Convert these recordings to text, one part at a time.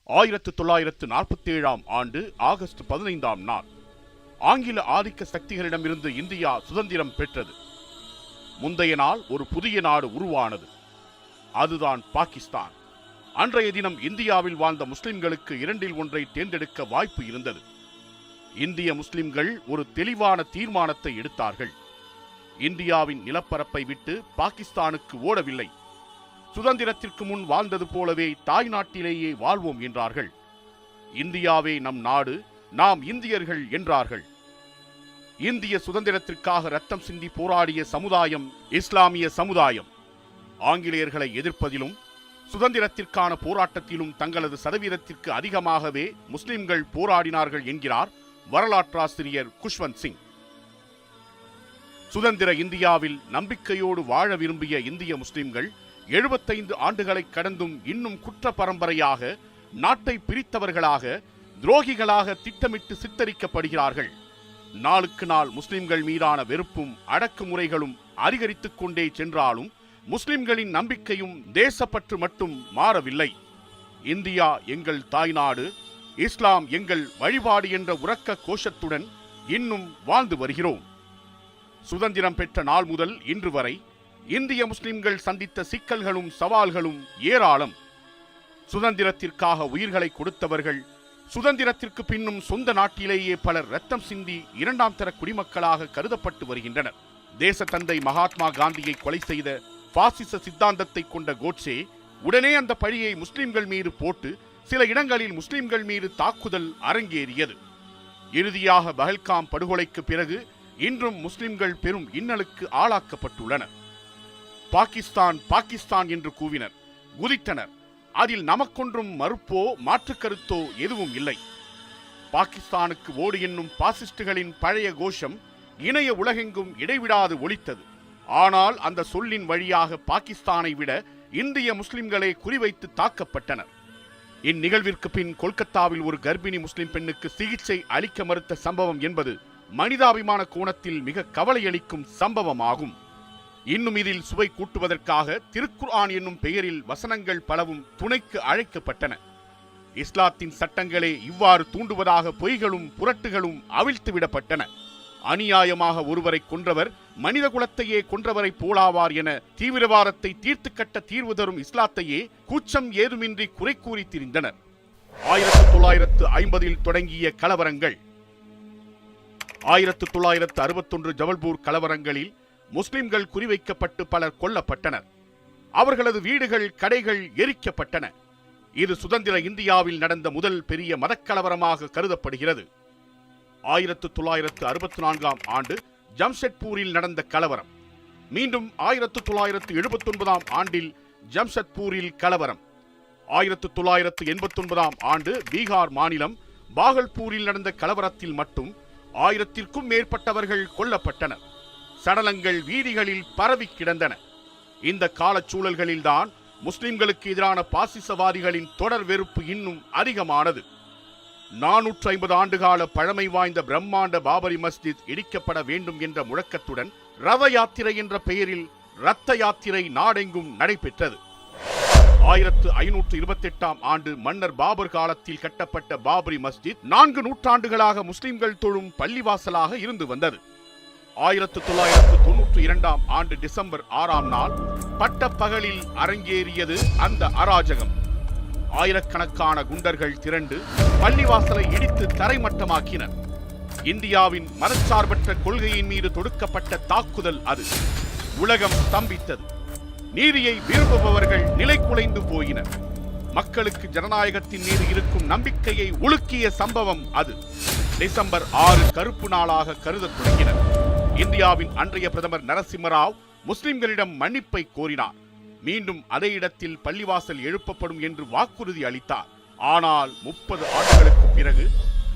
1947 ஆண்டு ஆகஸ்ட் 15 நாள் ஆங்கில ஆதிக்க சக்திகளிடமிருந்து இந்தியா சுதந்திரம் பெற்றது. முந்தைய நாள் ஒரு புதிய நாடு உருவானது. அதுதான் பாகிஸ்தான். அன்றைய தினம் இந்தியாவில் வாழ்ந்த முஸ்லிம்களுக்கு இரண்டில் ஒன்றை தேர்ந்தெடுக்க வாய்ப்பு இருந்தது. இந்திய முஸ்லிம்கள் ஒரு தெளிவான தீர்மானத்தை எடுத்தார்கள். இந்தியாவின் நிலப்பரப்பை விட்டு பாகிஸ்தானுக்கு ஓடவில்லை. சுதந்திரத்திற்கு முன் வாழ்ந்தது போலவே தாய் நாட்டிலேயே வாழ்வோம் என்றார்கள். இந்தியாவே நம் நாடு, நாம் இந்தியர்கள் என்றார்கள். இந்திய சுதந்திரத்திற்காக ரத்தம் சிந்தி போராடிய சமுதாயம் இஸ்லாமிய சமுதாயம். ஆங்கிலேயர்களை எதிர்ப்பதிலும் சுதந்திரத்திற்கான போராட்டத்திலும் தங்களது சதவீதத்திற்கு அதிகமாகவே முஸ்லிம்கள் போராடினார்கள் என்கிறார் வரலாற்றாசிரியர் குஷ்வந்த் சிங். சுதந்திர இந்தியாவில் நம்பிக்கையோடு வாழ விரும்பிய இந்திய முஸ்லிம்கள் 75 ஆண்டுகளை கடந்தும் இன்னும் குற்ற பரம்பரையாக, நாட்டை பிரித்தவர்களாக, துரோகிகளாக திட்டமிட்டு சித்தரிக்கப்படுகிறார்கள். நாளுக்கு நாள் முஸ்லிம்கள் மீதான வெறுப்பும் அடக்குமுறைகளும் அதிகரித்துக் கொண்டே சென்றாலும் முஸ்லிம்களின் நம்பிக்கையும் தேசப்பற்று மட்டும் மாறவில்லை. இந்தியா எங்கள் தாய்நாடு, இஸ்லாம் எங்கள் வழிபாடு என்ற உரக்க கோஷத்துடன் இன்னும் வாழ்ந்து வருகிறோம். சுதந்திரம் பெற்ற நாள் முதல் இன்று வரை இந்திய முஸ்லிம்கள் சந்தித்த சிக்கல்களும் சவால்களும் ஏராளம். சுதந்திரத்திற்காக உயிர்களை கொடுத்தவர்கள் சுதந்திரத்திற்கு பின்னும் சொந்த நாட்டிலேயே பலர் ரத்தம் சிந்தி இரண்டாம் தர குடிமக்களாக கருதப்பட்டு வருகின்றனர். தேசத்தந்தை மகாத்மா காந்தியை கொலை செய்த பாசிச சித்தாந்தத்தை கொண்ட கோட்சே உடனே அந்த பழியை முஸ்லிம்கள் மீது போட்டு சில இடங்களில் முஸ்லிம்கள் மீது தாக்குதல் அரங்கேறியது. இறுதியாக பஹல்காம் படுகொலைக்கு பிறகு இன்றும் முஸ்லிம்கள் பெரும் இன்னலுக்கு ஆளாக்கப்பட்டுள்ளனர். பாகிஸ்தான் பாகிஸ்தான் என்று கூவினர், குதித்தனர். அதில் நமக்கொன்றும் மறுப்போ மாற்று கருத்தோ எதுவும் இல்லை. பாகிஸ்தானுக்கு ஓடு என்னும் பாசிஸ்டுகளின் பழைய கோஷம் இணைய உலகெங்கும் இடைவிடாது ஒலித்தது. ஆனால் அந்த சொல்லின் வழியாக பாகிஸ்தானை விட இந்திய முஸ்லிம்களே குறிவைத்து தாக்கப்பட்டனர். இந்நிகழ்விற்கு பின் கொல்கத்தாவில் ஒரு கர்ப்பிணி முஸ்லிம் பெண்ணுக்கு சிகிச்சை அளிக்க மறுத்த சம்பவம் என்பது மனிதாபிமான கோணத்தில் மிக கவலையளிக்கும் சம்பவமாகும். இன்னும் இதில் சுவை கூட்டுவதற்காக திருக்குர்ஆன் என்னும் பெயரில் வசனங்கள் பலவும் துணைக்கு அழைக்கப்பட்டன. இஸ்லாத்தின் சட்டங்களே இவ்வாறு தூண்டுவதாக பொய்களும் புரட்டுகளும் அவிழ்த்துவிடப்பட்டன. அநியாயமாக ஒருவரை கொன்றவர் மனித குலத்தையே கொன்றவரை போலாவார் என தீவிரவாதத்தை தீர்த்து கட்ட தீர்வு தரும் இஸ்லாத்தையே கூச்சம் ஏதுமின்றி குறை கூறி திரிந்தனர். 1950 தொடங்கிய கலவரங்கள். 1961 ஜபல்பூர் கலவரங்களில் முஸ்லிம்கள் குறிவைக்கப்பட்டு பலர் கொல்லப்பட்டனர். அவர்களது வீடுகள், கடைகள் எரிக்கப்பட்டன. இது சுதந்திர இந்தியாவில் நடந்த முதல் பெரிய மதக்கலவரமாக கருதப்படுகிறது. 1964 ஆண்டு ஜம்ஷெட்பூரில் நடந்த கலவரம். மீண்டும் 1979 ஆண்டில் ஜம்ஷெட்பூரில் கலவரம். 1989 ஆண்டு பீகார் மாநிலம் பாகல்பூரில் நடந்த கலவரத்தில் மட்டும் 1000க்கும் மேற்பட்டவர்கள் கொல்லப்பட்டனர். சடலங்கள் வீதிகளில் பரவி கிடந்தன. இந்த காலச்சூழல்களில்தான் முஸ்லிம்களுக்கு எதிரான பாசிசவாதிகளின் தொடர் வெறுப்பு இன்னும் அதிகமானது. 450 ஆண்டுகால பழமை வாய்ந்த பிரம்மாண்ட பாபரி மஸ்ஜித் இடிக்கப்பட வேண்டும் என்ற முழக்கத்துடன் ரத யாத்திரை என்ற பெயரில் ரத்த யாத்திரை நாடெங்கும் நடைபெற்றது. 1528 ஆண்டு மன்னர் பாபர் காலத்தில் கட்டப்பட்ட பாபரி மஸ்ஜித் 4 நூற்றாண்டுகளாக முஸ்லிம்கள் தொழும் பள்ளிவாசலாக இருந்து வந்தது. 1992 ஆண்டு டிசம்பர் 6 நாள் பட்டப்பகலில் அரங்கேறியது அந்த அராஜகம். ஆயிரக்கணக்கான குண்டர்கள் திரண்டு பள்ளிவாசலை இடித்து தரைமட்டமாக்கினர். இந்தியாவின் மதச்சார்பற்ற கொள்கையின் மீது தொடுக்கப்பட்ட தாக்குதல் அது. உலகம் ஸ்தம்பித்தது. நீதியை விரும்புபவர்கள் நிலை குலைந்து போயினர். மக்களுக்கு ஜனநாயகத்தின் மீது இருக்கும் நம்பிக்கையை உலுக்கிய சம்பவம் அது. டிசம்பர் 6 கருப்பு நாளாக கருதத் தொடங்கினர். இந்தியாவின் அன்றைய பிரதமர் நரசிம்மராவ் முஸ்லிம்களிடம் மன்னிப்பை கோரினார். மீண்டும் அதே இடத்தில் பள்ளிவாசல் எழுப்பப்படும் என்று வாக்குறுதி அளித்தார். ஆனால் 30 ஆண்டுகளுக்கு பிறகு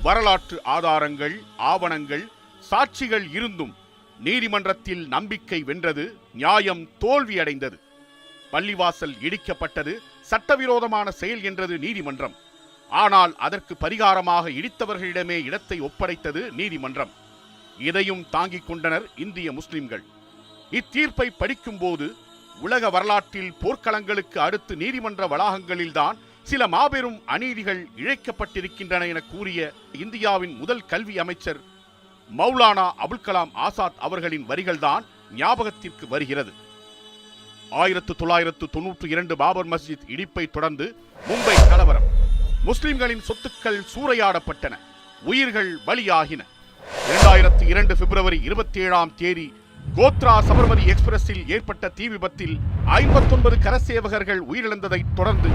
வரலாற்று ஆதாரங்கள், ஆவணங்கள், சாட்சிகள் இருந்தும் நீதிமன்றத்தில் நம்பிக்கை வென்றது, நியாயம் தோல்வியடைந்தது. பள்ளிவாசல் இடிக்கப்பட்டது சட்டவிரோதமான செயல் என்றது நீதிமன்றம். ஆனால் அதற்கு பரிகாரமாக இடித்தவர்களிடமே இடத்தை ஒப்படைத்தது நீதிமன்றம். இதையும் தாங்கிக் கொண்டனர் இந்திய முஸ்லிம்கள். இத்தீர்ப்பை படிக்கும் போது உலக வரலாற்றில் போர்க்களங்களுக்கு அடுத்து நீதிமன்ற வளாகங்களில்தான் சில மாபெரும் அநீதிகள் இழைக்கப்பட்டிருக்கின்றன என கூறிய இந்தியாவின் முதல் கல்வி அமைச்சர் மௌலானா அபுல் கலாம் ஆசாத் அவர்களின் வரிகள்தான் ஞாபகத்திற்கு வருகிறது. 1992 பாபர் மஸ்ஜித் இடிப்பை தொடர்ந்து மும்பை கலவரம். முஸ்லிம்களின் சொத்துக்கள் சூறையாடப்பட்டன, உயிர்கள் பலியாகின. 2002 பிப்ரவரி 27 கோத்ரா சபர்மதி எக்ஸ்பிரஸில் ஏற்பட்ட தீ விபத்தில் 59 கரசேவகர்கள் உயிரிழந்ததை தொடர்ந்து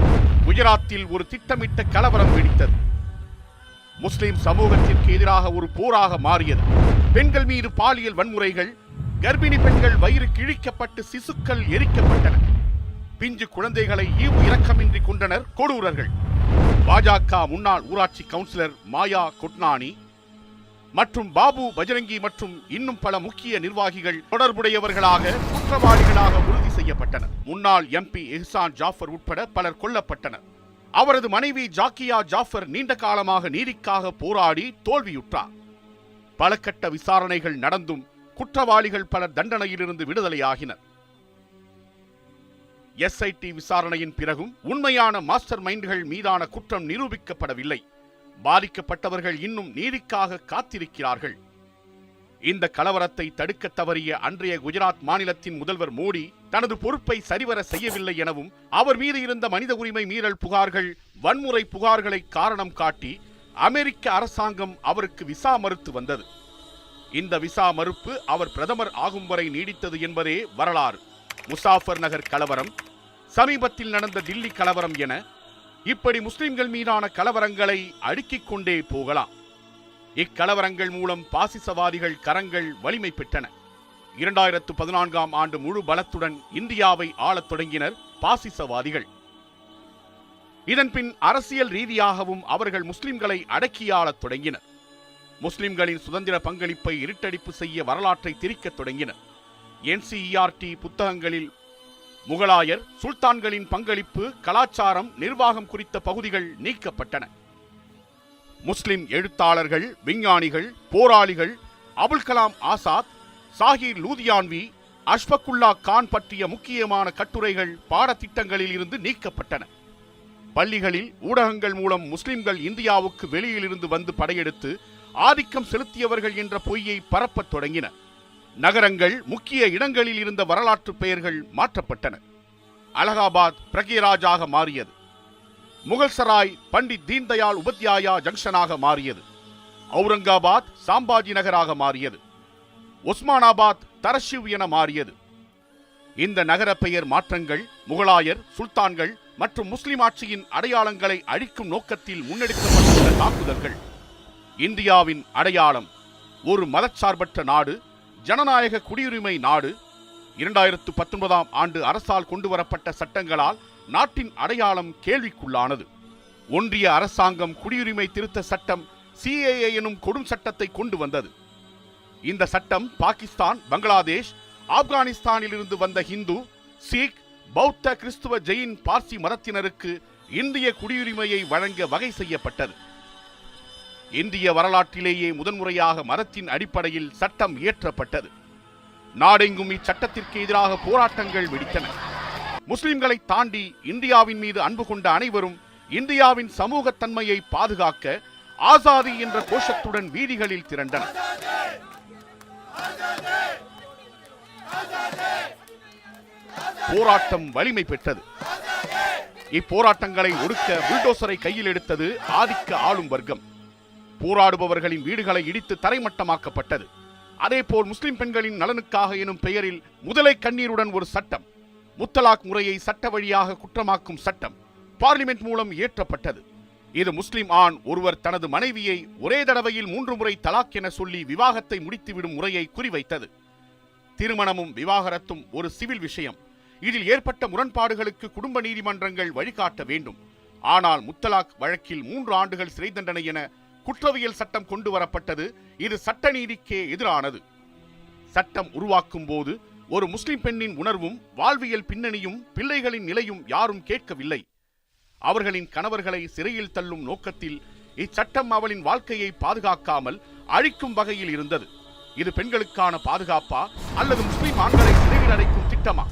குஜராத்தில் ஒரு திட்டமிட்ட கலவரம் வெடித்தது. முஸ்லிம் சமூகத்திற்கு எதிராக ஒரு போராக மாறியது. பெண்கள் மீது பாலியல் வன்முறைகள், கர்ப்பிணி பெண்கள் வயிறு கிழிக்கப்பட்டு சிசுக்கள் எரிக்கப்பட்டன. பிஞ்சு குழந்தைகளை ஈவு இரக்கமின்றி கொண்டனர் கொடூரர்கள். பாஜக முன்னாள் ஊராட்சி கவுன்சிலர் மாயா கொட்னானி மற்றும் பாபு பஜரங்கி மற்றும் இன்னும் பல முக்கிய நிர்வாகிகள் தொடர்புடையவர்களாக குற்றவாளிகளாக உறுதி செய்யப்பட்டனர். முன்னாள் எம்பி எஹ்சான் ஜாஃபர் உட்பட பலர் கொல்லப்பட்டனர். அவரது மனைவி ஜாக்கியா ஜாஃபர் நீண்ட காலமாக நீதிக்காக போராடி தோல்வியுற்றார். பல கட்ட விசாரணைகள் நடந்தும் குற்றவாளிகள் பலர் தண்டனையிலிருந்து விடுதலையாகினர். SIT விசாரணையின் பிறகும் உண்மையான மாஸ்டர் மைண்டுகள் மீதான குற்றம் நிரூபிக்கப்படவில்லை. பாதிக்கப்பட்டவர்கள் இன்னும் நீதிக்காக காத்திருக்கிறார்கள். இந்த கலவரத்தை தடுக்க தவறிய அன்றைய குஜராத் மாநிலத்தின் முதல்வர் மோடி தனது பொறுப்பை சரிவர செய்யவில்லை எனவும், அவர் மீது இருந்த மனித உரிமை மீறல் புகார்கள், வன்முறை புகார்களை காரணம் காட்டி அமெரிக்க அரசாங்கம் அவருக்கு விசா மறுத்து வந்தது. இந்த விசா மறுப்பு அவர் பிரதமர் ஆகும் வரை நீடித்தது என்பதே வரலாறு. முசாஃபர் நகர் கலவரம், சமீபத்தில் நடந்த தில்லி கலவரம் என இப்படி முஸ்லிம்கள் மீதான கலவரங்களை அடுக்கிக் கொண்டே போகலாம். இக்கலவரங்கள் மூலம் பாசிசவாதிகள் கரங்கள் வலிமை பெற்றன. 2014 முழு பலத்துடன் இந்தியாவை ஆளத் தொடங்கினர் பாசிசவாதிகள். இதன்பின் அரசியல் ரீதியாகவும் அவர்கள் முஸ்லிம்களை அடக்கியாளத் தொடங்கினர். முஸ்லிம்களின் சுதந்திர பங்களிப்பை இருட்டடிப்பு செய்ய வரலாற்றை திரிக்கத் தொடங்கினர். NCERT புத்தகங்களில் முகலாயர், சுல்தான்களின் பங்களிப்பு, கலாச்சாரம், நிர்வாகம் குறித்த பகுதிகள் நீக்கப்பட்டன. முஸ்லிம் எழுத்தாளர்கள், விஞ்ஞானிகள், போராளிகள் அபுல் கலாம் ஆசாத், சாஹிர் லூதியான்வி, அஷ்பக்குல்லா கான் பற்றிய முக்கியமான கட்டுரைகள் பாடத்திட்டங்களில் இருந்து நீக்கப்பட்டன. பள்ளிகளில் ஊடகங்கள் மூலம் முஸ்லிம்கள் இந்தியாவுக்கு வெளியிலிருந்து வந்து படையெடுத்து ஆதிக்கம் செலுத்தியவர்கள் என்ற பொய்யை பரப்பத் தொடங்கின. நகரங்கள், முக்கிய இடங்களில் இருந்த வரலாற்று பெயர்கள் மாற்றப்பட்டன. அலகாபாத் பிரகேராஜாக மாறியது. முகல்சராய் பண்டிட் தீன்தயாள் உபாத்யாயா ஜங்ஷனாக மாறியது. அவுரங்காபாத் சாம்பாஜி நகராக மாறியது. ஒஸ்மானாபாத் தரஷிவ் என மாறியது. இந்த நகர பெயர் மாற்றங்கள் முகலாயர், சுல்தான்கள் மற்றும் முஸ்லிம் ஆட்சியின் அடையாளங்களை அழிக்கும் நோக்கத்தில் முன்னெடுக்கப்பட்டுள்ள தாக்குதல்கள். இந்தியாவின் அடையாளம் ஒரு மதச்சார்பற்ற நாடு, ஜனநாயக குடியுரிமை நாடு. 2019 அரசால் கொண்டுவரப்பட்ட சட்டங்களால் நாட்டின் அடையாளம் கேள்விக்குள்ளானது. ஒன்றிய அரசாங்கம் குடியுரிமை திருத்த சட்டம் CAA எனும் கொடும் சட்டத்தை கொண்டு வந்தது. இந்த சட்டம் பாகிஸ்தான், பங்களாதேஷ், ஆப்கானிஸ்தானில் இருந்து வந்த ஹிந்து, சீக், பௌத்த, கிறிஸ்துவ, ஜெயின், பார்சி மதத்தினருக்கு இந்திய குடியுரிமையை வழங்க வகை செய்யப்பட்டது. இந்திய வரலாற்றிலேயே முதன்முறையாக மதத்தின் அடிப்படையில் சட்டம் இயற்றப்பட்டது. நாடெங்கும் இச்சட்டத்திற்கு எதிராக போராட்டங்கள் வெடித்தன. முஸ்லிம்களை தாண்டி இந்தியாவின் மீது அன்பு கொண்ட அனைவரும் இந்தியாவின் சமூகத்தன்மையை பாதுகாக்க ஆசாதி என்ற கோஷத்துடன் வீதிகளில் திரண்டனர். போராட்டம் வலிமை பெற்றது. இப்போராட்டங்களை ஒடுக்க புல்டோசரை கையில் எடுத்தது ஆதிக்க ஆளும் வர்க்கம். போராடுபவர்களின் வீடுகளை இடித்து தரைமட்டமாக்கப்பட்டது. அதேபோல் முஸ்லிம் பெண்களின் நலனுக்காக எனும் பெயரில் முதலை கண்ணீருடன் ஒரு சட்டம், முத்தலாக் முறையை சட்ட வழியாக குற்றமாக்கும் சட்டம் பார்லிமெண்ட் மூலம் இயற்றப்பட்டது. இது முஸ்லிம் ஆண் ஒருவர் தனது மனைவியை ஒரே தடவையில் 3 முறை தலாக் என சொல்லி விவாகத்தை முடித்துவிடும் முறையை குறிவைத்தது. திருமணமும் விவாகரத்தும் ஒரு சிவில் விஷயம். இதில் ஏற்பட்ட முரண்பாடுகளுக்கு குடும்ப நீதிமன்றங்கள் வழிகாட்ட வேண்டும். ஆனால் முத்தலாக் வழக்கில் 3 ஆண்டுகள் சிறை தண்டனை என குற்றவியல் சட்டம் கொண்டு வரப்பட்டது. இது சட்ட நீதிக்கே எதிரானது. சட்டம் உருவாக்கும் போது ஒரு முஸ்லிம் பெண்ணின் உணர்வும் வாழ்வியல் பின்னணியும் பிள்ளைகளின் நிலையும் யாரும் கேட்கவில்லை. அவர்களின் கணவர்களை சிறையில் தள்ளும் நோக்கத்தில் இச்சட்டம் அவளின் வாழ்க்கையை பாதுகாக்காமல் அழிக்கும் வகையில் இருந்தது. இது பெண்களுக்கான பாதுகாப்பா அல்லது முஸ்லிம் ஆண்களை சிறையில் அடைக்கும் திட்டமா?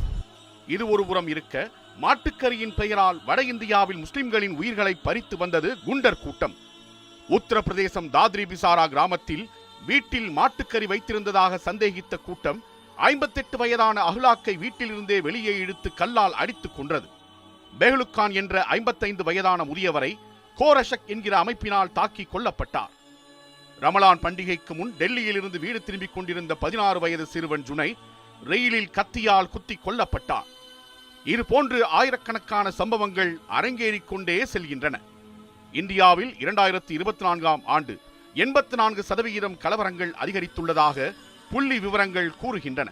இது ஒரு புறம் இருக்க, மாட்டுக்கரியின் பெயரால் வட இந்தியாவில் முஸ்லிம்களின் உயிர்களை பறித்து வந்தது குண்டர் கூட்டம். உத்தரப்பிரதேசம் தாத்ரி பிசாரா கிராமத்தில் வீட்டில் மாட்டுக்கறி வைத்திருந்ததாக சந்தேகித்த கூட்டம் 58 வயதான அஹ்லாக்கை வீட்டிலிருந்தே வெளியே இழுத்து கல்லால் அடித்துக் கொன்றது. பெஹ்லுக்கான் என்ற 55 வயதான முதியவரை கோரஷக் என்கிற அமைப்பினால் தாக்கி கொல்லப்பட்டார். ரமலான் பண்டிகைக்கு முன் டெல்லியில் இருந்து வீடு திரும்பிக் கொண்டிருந்த 16 வயது சிறுவன் ஜுனை ரயிலில் கத்தியால் குத்தி கொல்லப்பட்டார். இதுபோன்று ஆயிரக்கணக்கான சம்பவங்கள் அரங்கேறிக் கொண்டே செல்கின்றன. இந்தியாவில் 2024ஆம் ஆண்டு 84% கலவரங்கள் அதிகரித்துள்ளதாக புள்ளி விவரங்கள் கூறுகின்றன.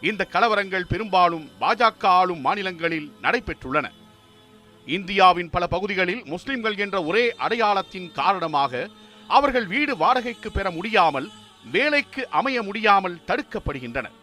இந்த கலவரங்கள் பெரும்பாலும் பாஜக ஆளும் மாநிலங்களில் நடைபெற்றுள்ளன. இந்தியாவின் பல பகுதிகளில் முஸ்லிம்கள் என்ற ஒரே அடையாளத்தின் காரணமாக அவர்கள் வீடு வாடகைக்கு பெற முடியாமல், வேலைக்கு அமைய முடியாமல் தடுக்கப்படுகின்றனர்.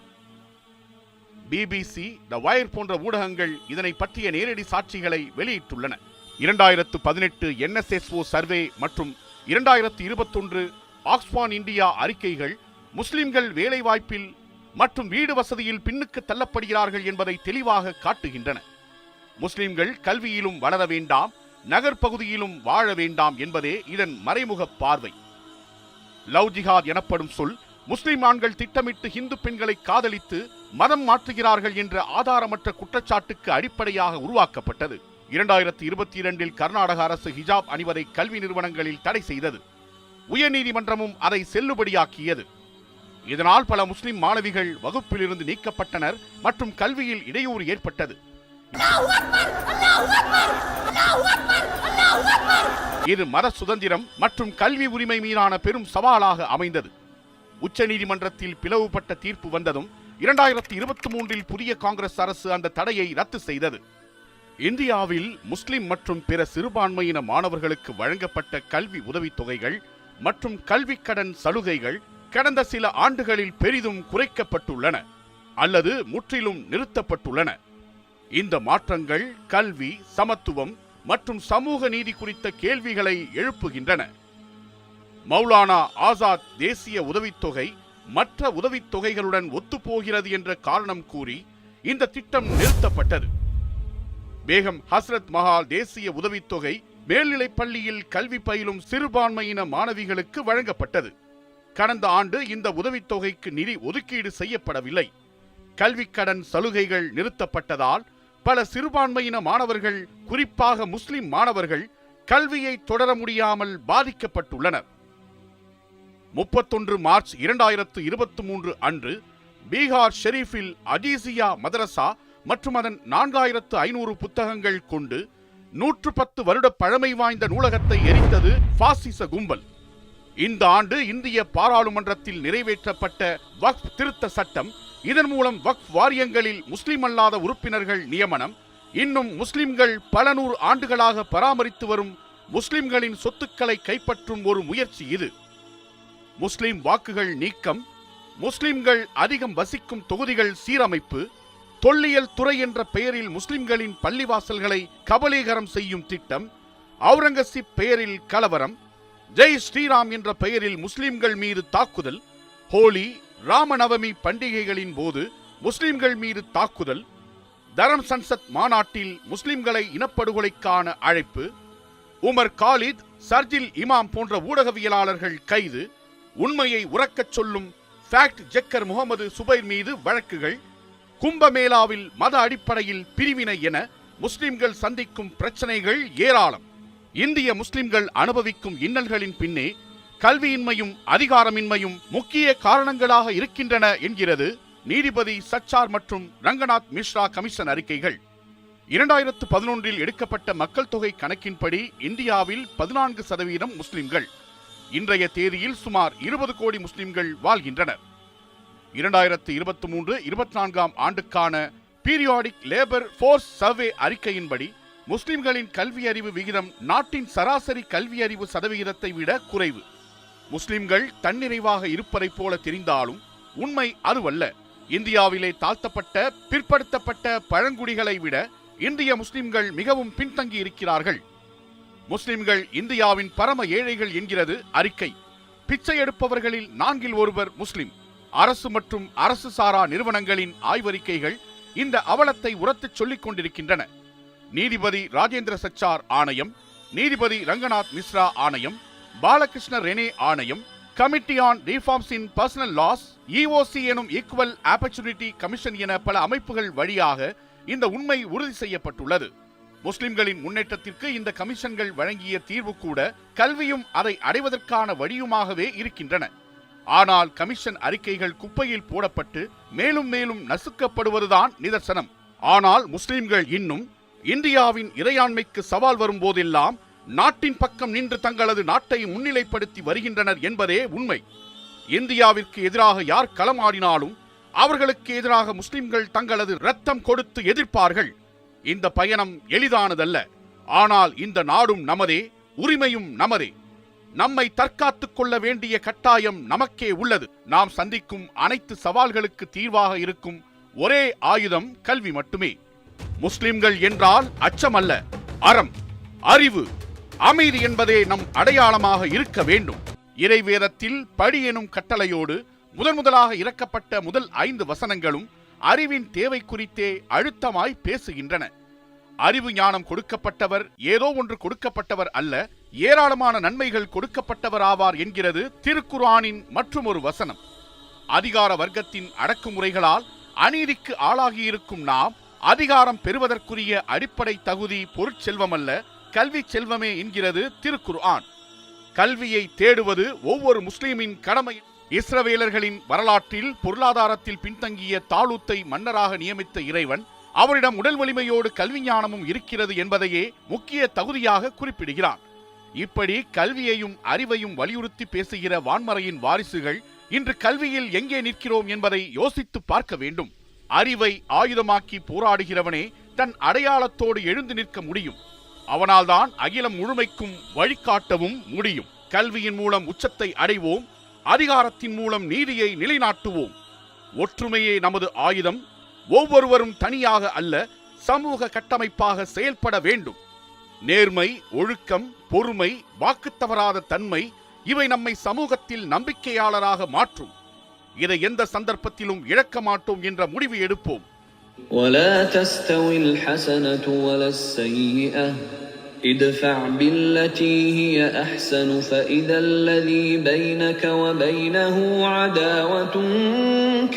BBC, த வயர் போன்ற ஊடகங்கள் இதனை பற்றிய நேரடி சாட்சிகளை வெளியிட்டுள்ளன. 2018 NSSO சர்வே மற்றும் 2021 ஆக்ஸ்பாம் இந்தியா அறிக்கைகள் முஸ்லிம்கள் வேலைவாய்ப்பில் மற்றும் வீடு வசதியில் பின்னுக்கு தள்ளப்படுகிறார்கள் என்பதை தெளிவாக காட்டுகின்றன. முஸ்லிம்கள் கல்வியிலும் வளர வேண்டாம், நகர்பகுதியிலும் வாழ வேண்டாம் என்பதே இதன் மறைமுக பார்வை. லவ் ஜிஹாத் எனப்படும் சொல் முஸ்லிம் ஆண்கள் திட்டமிட்டு இந்து பெண்களை காதலித்து மதம் மாற்றுகிறார்கள் என்ற ஆதாரமற்ற குற்றச்சாட்டுக்கு அடிப்படையாக உருவாக்கப்பட்டது. 2022இல் கர்நாடக அரசு ஹிஜாப் அணிவதை கல்வி நிறுவனங்களில் தடை செய்தது. உயர்நீதிமன்றமும் அதை செல்லுபடியாக்கியது. இதனால் பல முஸ்லிம் மாணவிகள் வகுப்பிலிருந்து நீக்கப்பட்டனர் மற்றும் கல்வியில் இடையூறு ஏற்பட்டது. இது மத சுதந்திரம் மற்றும் கல்வி உரிமை மீதான பெரும் சவாலாக அமைந்தது. உச்சநீதிமன்றத்தில் பிளவுபட்ட தீர்ப்பு வந்ததும் 2023இல் புதிய காங்கிரஸ் அரசு அந்த தடையை ரத்து செய்தது. இந்தியாவில் முஸ்லிம் மற்றும் பிற சிறுபான்மையின மாணவர்களுக்கு வழங்கப்பட்ட கல்வி உதவித்தொகைகள் மற்றும் கல்வி கடன் சலுகைகள் கடந்த சில ஆண்டுகளில் பெரிதும் குறைக்கப்பட்டுள்ளன அல்லது முற்றிலும் நிறுத்தப்பட்டுள்ளன. இந்த மாற்றங்கள் கல்வி, சமத்துவம் மற்றும் சமூக நீதி குறித்த கேள்விகளை எழுப்புகின்றன. மௌலானா ஆசாத் தேசிய உதவித்தொகை மற்ற உதவித்தொகைகளுடன் ஒத்துப்போகிறது என்ற காரணம் கூறி இந்த திட்டம் நிறுத்தப்பட்டது. பேகம் ஹஸ்ரத் மஹால் தேசிய உதவித்தொகை மேல்நிலைப் பள்ளியில் கல்வி பயிலும் சிறுபான்மையின மாணவிகளுக்கு வழங்கப்பட்டது. கடந்த ஆண்டு இந்த உதவித்தொகைக்கு நிதி ஒதுக்கீடு செய்யப்படவில்லை. கல்வி கடன் சலுகைகள் நிறுத்தப்பட்டதால் பல சிறுபான்மையின மாணவர்கள், குறிப்பாக முஸ்லிம் மாணவர்கள், கல்வியை தொடர முடியாமல் பாதிக்கப்பட்டுள்ளனர். 31 மார்ச் 2023 அன்று பீகார் ஷெரீஃபில் அஜீசியா மதரசா மற்றும் அதன் 4500 புத்தகங்கள் கொண்டு 110 வருட பழமை வாய்ந்த நூலகத்தை எரித்தது பாசிச கும்பல். இந்த ஆண்டு இந்திய பாராளுமன்றத்தில் நிறைவேற்றப்பட்ட வக்ஃப் திருத்த சட்டம், இதன் மூலம் வக்ஃப் வாரியங்களில் முஸ்லிம் அல்லாத உறுப்பினர்கள் நியமனம், இன்னும் முஸ்லிம்கள் பல நூறு ஆண்டுகளாக பராமரித்து வரும் முஸ்லிம்களின் சொத்துக்களை கைப்பற்றும் ஒரு முயற்சி இது. முஸ்லிம் வாக்குகள் நீக்கம், முஸ்லிம்கள் அதிகம் வசிக்கும் தொகுதிகள் சீரமைப்பு, தொல்லியல் துறை என்ற பெயரில் முஸ்லிம்களின் பள்ளிவாசல்களை கபலீகரம் செய்யும் திட்டம், அவுரங்கசீப் பெயரில் கலவரம், ஜெய் ஸ்ரீராம் என்ற பெயரில் முஸ்லிம்கள் மீது தாக்குதல், ஹோலி, ராமநவமி பண்டிகைகளின் போது முஸ்லிம்கள் மீது தாக்குதல், தரம் சன்சத் மாநாட்டில் முஸ்லிம்களை இனப்படுகொலைக்கான அழைப்பு, உமர் காலித், சர்ஜில் இமாம் போன்ற ஊடகவியலாளர்கள் கைது, உண்மையை உறக்கச் சொல்லும் ஃபேக்ட் செக்கர் முகமது சுபைர் மீது வழக்குகள், கும்பமேளாவில் மத அடிப்படையில் பிரிவினை என முஸ்லிம்கள் சந்திக்கும் பிரச்சனைகள் ஏராளம். இந்திய முஸ்லிம்கள் அனுபவிக்கும் இன்னல்களின் பின்னே கல்வியின்மையும் அதிகாரமின்மையும் முக்கிய காரணங்களாக இருக்கின்றன என்கிறது நீதிபதி சச்சார் மற்றும் ரங்கநாத் மிஸ்ரா கமிஷன் அறிக்கைகள். 2011இல் எடுக்கப்பட்ட மக்கள் தொகை கணக்கின்படி இந்தியாவில் 14% முஸ்லிம்கள். இன்றைய தேதியில் சுமார் 20 கோடி முஸ்லிம்கள் வாழ்கின்றனர். 2023-24ஆம் ஆண்டுக்கான பீரியாடிக் லேபர் ஃபோர்ஸ் சர்வே அறிக்கையின்படி முஸ்லிம்களின் கல்வி அறிவு விகிதம் நாட்டின் சராசரி கல்வி அறிவு சதவிகிதத்தை விட குறைவு. முஸ்லிம்கள் தன்னிறைவாக இருப்பதை போல தெரிந்தாலும் உண்மை அதுவல்ல. இந்தியாவிலே தாழ்த்தப்பட்ட பிற்படுத்தப்பட்ட பழங்குடிகளை விட இந்திய முஸ்லிம்கள் மிகவும் பின்தங்கி இருக்கிறார்கள். முஸ்லிம்கள் இந்தியாவின் பரம ஏழைகள் என்கிறது அறிக்கை. பிச்சை எடுப்பவர்களில் 4 ஒருவர் முஸ்லிம். அரசு மற்றும் அரசு சாரா நிறுவனங்களின் ஆய்வறிக்கைகள் இந்த அவலத்தை உரத்துச் சொல்லிக் கொண்டிருக்கின்றன. நீதிபதி ராஜேந்திர சச்சார் ஆணையம், நீதிபதி ரங்கநாத் மிஸ்ரா ஆணையம், பாலகிருஷ்ண ரெனே ஆணையம், committee on reforms in personal laws, EOC எனும் ஈக்குவல் ஆப்பர்ச்சுனிட்டி கமிஷன் என பல அமைப்புகள் வழியாக இந்த உண்மை உறுதி செய்யப்பட்டுள்ளது. முஸ்லிம்களின் முன்னேற்றத்திற்கு இந்த கமிஷன்கள் வழங்கிய தீர்வு கூட கல்வியும் அதை அடைவதற்கான வழியுமாகவே இருக்கின்றன. ஆனால் கமிஷன் அறிக்கைகள் குப்பையில் போடப்பட்டு மேலும் மேலும் நசுக்கப்படுவதுதான் நிதர்சனம். ஆனால் முஸ்லிம்கள் இன்னும் இந்தியாவின் இறையாண்மைக்கு சவால் வரும்போதெல்லாம் நாட்டின் பக்கம் நின்று தங்களது நாட்டை முன்னிலைப்படுத்தி வருகின்றனர் என்பதே உண்மை. இந்தியாவிற்கு எதிராக யார் களமாடினாலும் அவர்களுக்கு எதிராக முஸ்லிம்கள் தங்களது இரத்தம் கொடுத்து எதிர்ப்பார்கள். இந்த பயணம் எளிதானதல்ல. ஆனால் இந்த நாடும் நமதே, உரிமையும் நமதே. நம்மை தற்காத்துக் கொள்ள வேண்டிய கட்டாயம் நமக்கே உள்ளது. நாம் சந்திக்கும் அனைத்து சவால்களுக்கு தீர்வாக இருக்கும் ஒரே ஆயுதம் கல்வி மட்டுமே. முஸ்லிம்கள் என்றால் அச்சமல்ல, அறம், அறிவு, அமைதி என்பதே நம் அடையாளமாக இருக்க வேண்டும். இறைவேதத்தில் படி எனும் கட்டளையோடு முதலாக இறக்கப்பட்ட முதல் 5 வசனங்களும் அறிவின் தேவை குறித்தே அழுத்தமாய் பேசுகின்றன. அறிவு ஞானம் கொடுக்கப்பட்டவர் ஏதோ ஒன்று கொடுக்கப்பட்டவர் அல்ல, ஏராளமான நன்மைகள் கொடுக்கப்பட்டவர் ஆவார் என்கிறது திருக்குர்ஆனின் மற்றொரு வசனம். அதிகார வர்க்கத்தின் அடக்குமுறைகளால் அநீதிக்கு ஆளாகியிருக்கும் நாம் அதிகாரம் பெறுவதற்குரிய அடிப்படை தகுதி பொருட்செல்வம் அல்ல, கல்வி செல்வமே என்கிறது திருக்குர்ஆன். கல்வியை தேடுவது ஒவ்வொரு முஸ்லிமின் கடமை. இஸ்ரவேலர்களின் வரலாற்றில் பொருளாதாரத்தில் பின்தங்கிய தாலூத்தை மன்னராக நியமித்த இறைவன் அவரிடம் உடல் வலிமையோடு கல்வி ஞானமும் இருக்கிறது என்பதையே முக்கிய தகுதியாக குறிப்பிடுகிறான். இப்படி கல்வியையும் அறிவையும் வலியுறுத்தி பேசுகிற வான்மறையின் வாரிசுகள் இன்று கல்வியில் எங்கே நிற்கிறோம் என்பதை யோசித்து பார்க்க வேண்டும். அறிவை ஆயுதமாக்கி போராடுகிறவனே தன் அடையாளத்தோடு எழுந்து நிற்க முடியும். அவனால்தான் அகிலம் முழுமைக்கும் வழிகாட்டவும் முடியும். கல்வியின் மூலம் உச்சத்தை அடைவோம், அதிகாரத்தின் மூலம் நீதியை நிலைநாட்டுவோம். ஒற்றுமையே நமது ஆயுதம். ஒவ்வொருவரும் தனியாக அல்ல, சமூக கட்டமைப்பாக செயல்பட வேண்டும். நேர்மை, ஒழுக்கம், பொறுமை, வாக்குத்தவறாத தன்மை இவை நம்மை சமூகத்தில் நம்பிக்கையாளராக மாற்றும். இதை எந்த சந்தர்ப்பத்திலும் இழக்க மாட்டோம் என்ற முடிவு எடுப்போம். ولا تستوي الحسنة ولا السيئة ادفع بالتي هي أحسن فإذا الذي بينك وبينه عداوة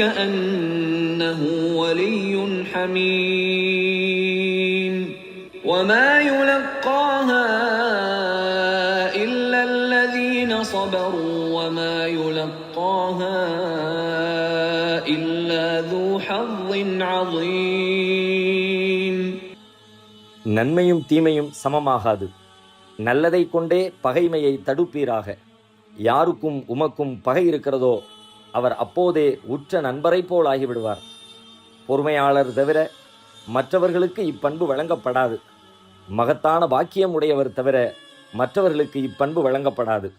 كأنه ولي حميم وما يلقاها إلا الذين صبروا وما يلقاها إلا ذو حظ عظيم. நன்மையும் தீமையும் சமமாகாது. நல்லதை கொண்டே பகைமையை தடுப்பீராக. யாருக்கும் உமக்கும் பகை இருக்கிறதோ அவர் அப்போதே உற்ற நண்பரை போல் ஆகிவிடுவார். பொறுமையாளர் தவிர மற்றவர்களுக்கு இப்பண்பு வழங்கப்படாது. மகத்தான பாக்கியம் உடையவர் தவிர மற்றவர்களுக்கு இப்பண்பு வழங்கப்படாது.